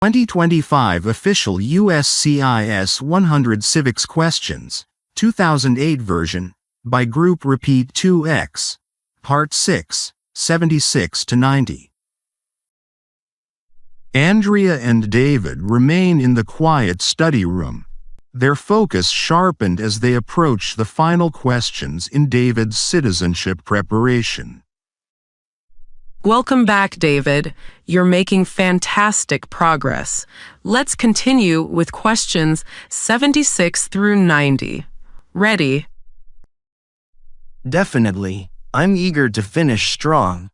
2025 official USCIS 100 Civics Questions, 2008 version, by Group Repeat 2X, Part 6, 76 to 90. Andrea and David remain in the quiet study room, their focus sharpened as they approach the final questions in David's citizenship preparation. Welcome back, David. You're making fantastic progress. Let's continue with questions 76 through 90. Ready? Definitely. I'm eager to finish strong.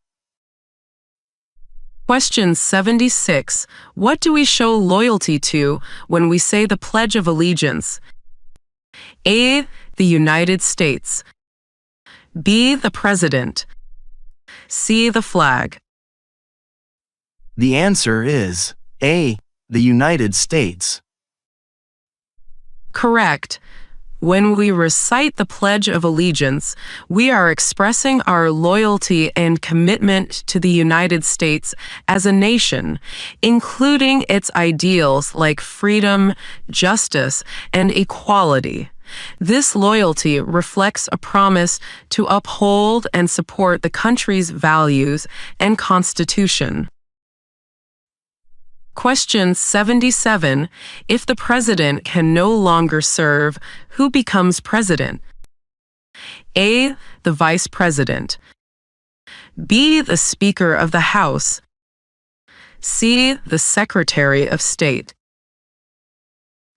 Question 76. What do we show loyalty to when we say the Pledge of Allegiance? A. The United States. B. The President. C. The flag. The answer is A. The United States. Correct. When we recite the Pledge of Allegiance, we are expressing our loyalty and commitment to the United States as a nation, including its ideals like freedom, justice, and equality. This loyalty reflects a promise to uphold and support the country's values and Constitution. Question 77. If the president can no longer serve, who becomes president? A. The vice president. B. The Speaker of the House. C. The Secretary of State.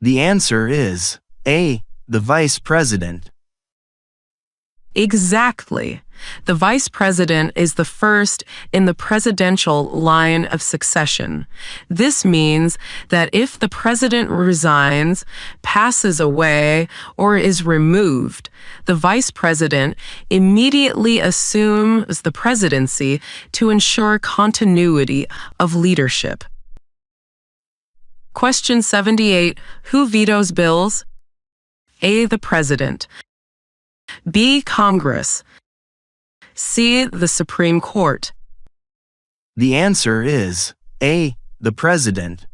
The answer is A. The Vice President. Exactly. The vice president is the first in the presidential line of succession. This means that if the president resigns, passes away, or is removed, the vice president immediately assumes the presidency to ensure continuity of leadership. Question 78. Who vetoes bills? A. The President. B. Congress. C. The Supreme Court. The answer is A. The President.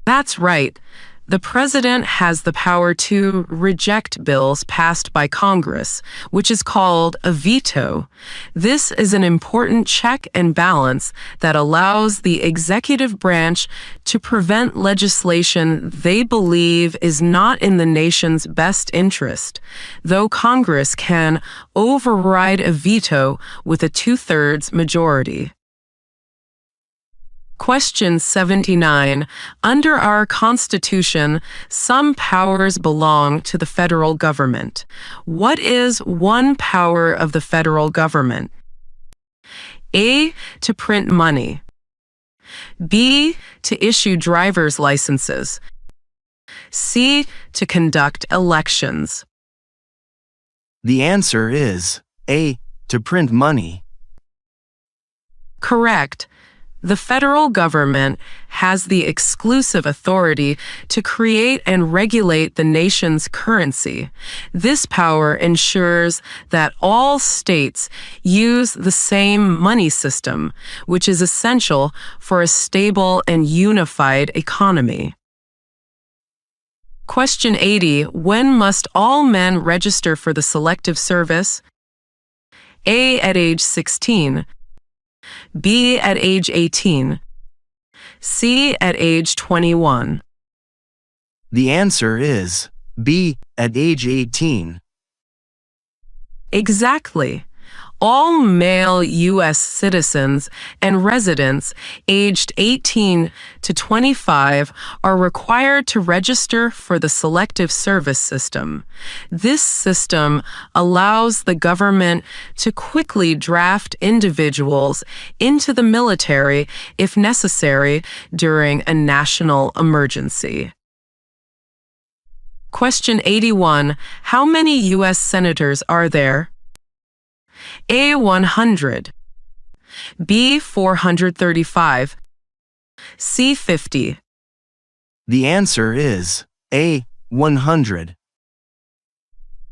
That's right. The President has the power to reject bills passed by Congress, which is called a veto. This is an important check and balance that allows the executive branch to prevent legislation they believe is not in the nation's best interest, though Congress can override a veto with a 2/3 majority. Question 79. Under our Constitution, some powers belong to the federal government. What is one power of the federal government? A. To print money. B. To issue driver's licenses. C. To conduct elections. The answer is A. To print money. Correct. The federal government has the exclusive authority to create and regulate the nation's currency. This power ensures that all states use the same money system, which is essential for a stable and unified economy. Question 80. When must all men register for the Selective Service? A. At age 16. B. At age 18. C. At age 21. The answer is B. At age 18. Exactly. All male U.S. citizens and residents aged 18 to 25 are required to register for the Selective Service System. This system allows the government to quickly draft individuals into the military if necessary during a national emergency. Question 81. How many U.S. senators are there? A. 100. B. 435. C. 50. The answer is A. 100.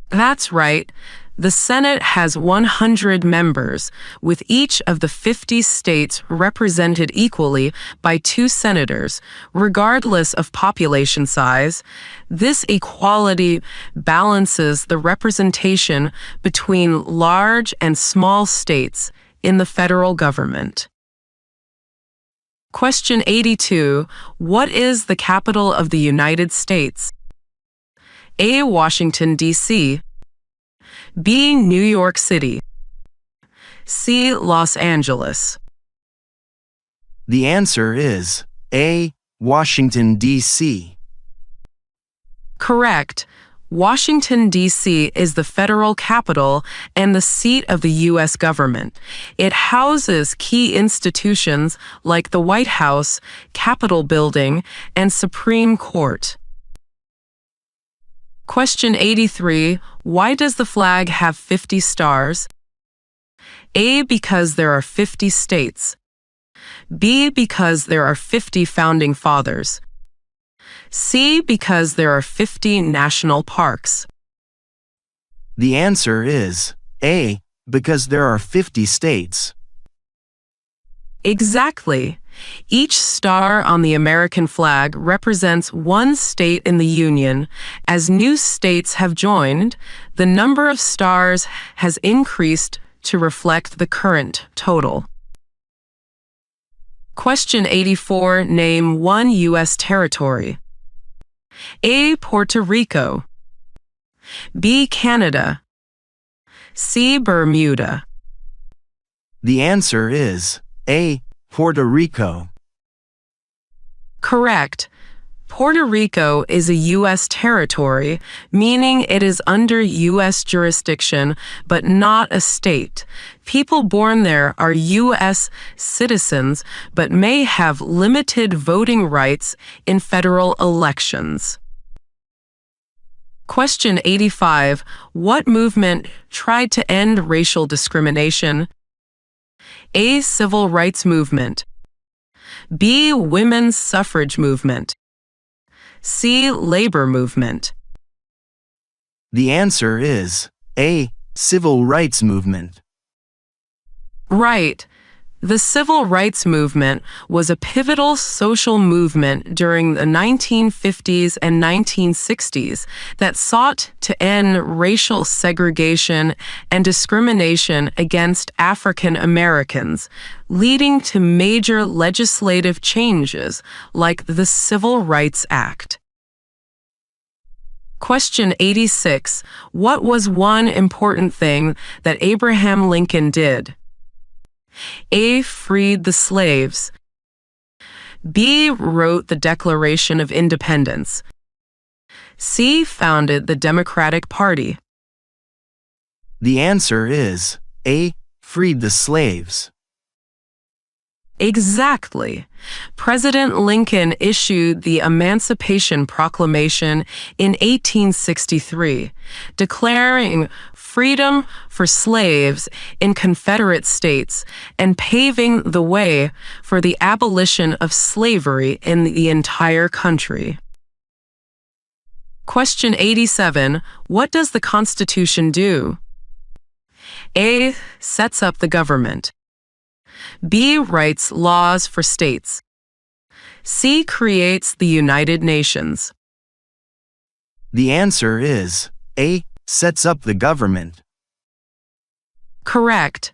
That's right. The Senate has 100 members, with each of the 50 states represented equally by 2 senators, regardless of population size. This equality balances the representation between large and small states in the federal government. Question 82. What is the capital of the United States? A. Washington, D.C. B. New York City. C. Los Angeles. The answer is A. Washington, D.C. Correct. Washington, D.C. is the federal capital and the seat of the U.S. government. It houses key institutions like the White House, Capitol Building, and Supreme Court. Question 83. Why does the flag have 50 stars? A. Because there are 50 states. B. Because there are 50 founding fathers. C. Because there are 50 national parks. The answer is A. Because there are 50 states. Exactly. Each star on the American flag represents one state in the Union. As new states have joined, the number of stars has increased to reflect the current total. Question 84. Name one U.S. territory. A. Puerto Rico. B. Canada. C. Bermuda. The answer is A. Puerto Rico. Correct. Puerto Rico is a U.S. territory, meaning it is under U.S. jurisdiction, but not a state. People born there are U.S. citizens, but may have limited voting rights in federal elections. Question 85. What movement tried to end racial discrimination? A. Civil rights movement. B. Women's suffrage movement. C. Labor movement. The answer is A. Civil rights movement. Right. The civil rights movement was a pivotal social movement during the 1950s and 1960s that sought to end racial segregation and discrimination against African Americans, leading to major legislative changes like the Civil Rights Act. Question 86. What was one important thing that Abraham Lincoln did? A. Freed the slaves. B. Wrote the Declaration of Independence. C. Founded the Democratic Party. The answer is A. Freed the slaves. Exactly. President Lincoln issued the Emancipation Proclamation in 1863, declaring freedom for slaves in Confederate states and paving the way for the abolition of slavery in the entire country. Question 87. What does the Constitution do? A. Sets up the government. B. Writes laws for states. C. Creates the United Nations. The answer is A. Sets up the government. Correct.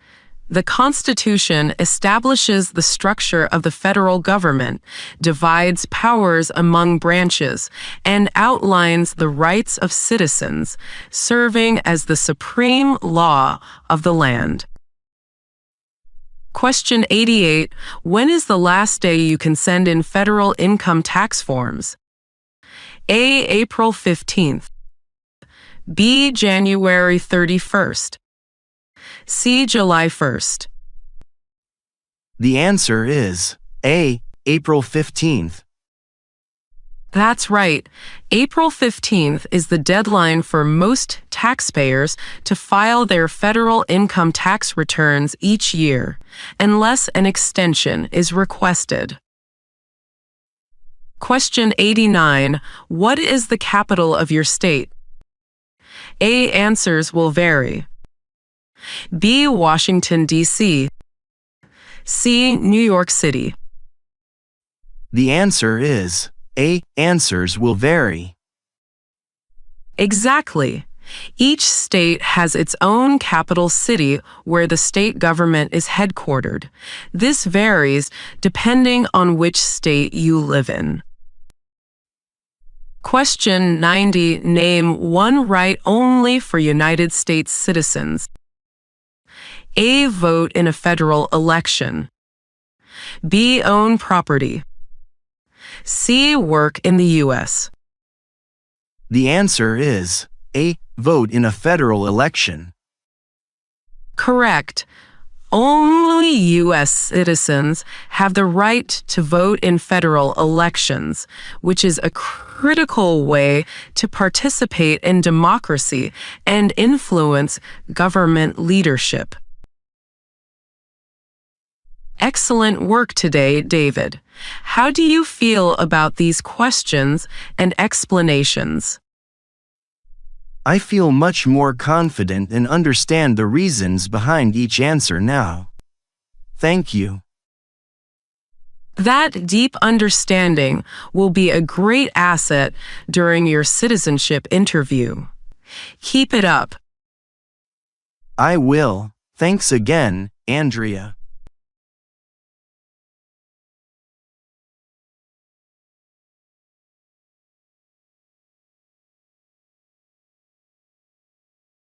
The Constitution establishes the structure of the federal government, divides powers among branches, and outlines the rights of citizens, serving as the supreme law of the land. Question 88. When is the last day you can send in federal income tax forms? A. April 15th. B. January 31st. C. July 1st. The answer is A. April 15th. That's right. April 15th is the deadline for most taxpayers to file their federal income tax returns each year, unless an extension is requested. Question 89. What is the capital of your state? A. Answers will vary. B. Washington, D.C. C. New York City. The answer is A. Answers will vary. Exactly. Each state has its own capital city where the state government is headquartered. This varies depending on which state you live in. Question 90. Name one right only for United States citizens. A. Vote in a federal election. B. Own property. C. Work in the U.S. The answer is A. Vote in a federal election. Correct. Only U.S. citizens have the right to vote in federal elections, which is a critical way to participate in democracy and influence government leadership. Excellent work today, David. How do you feel about these questions and explanations? I feel much more confident and understand the reasons behind each answer now. Thank you. That deep understanding will be a great asset during your citizenship interview. Keep it up. I will. Thanks again, Andrea.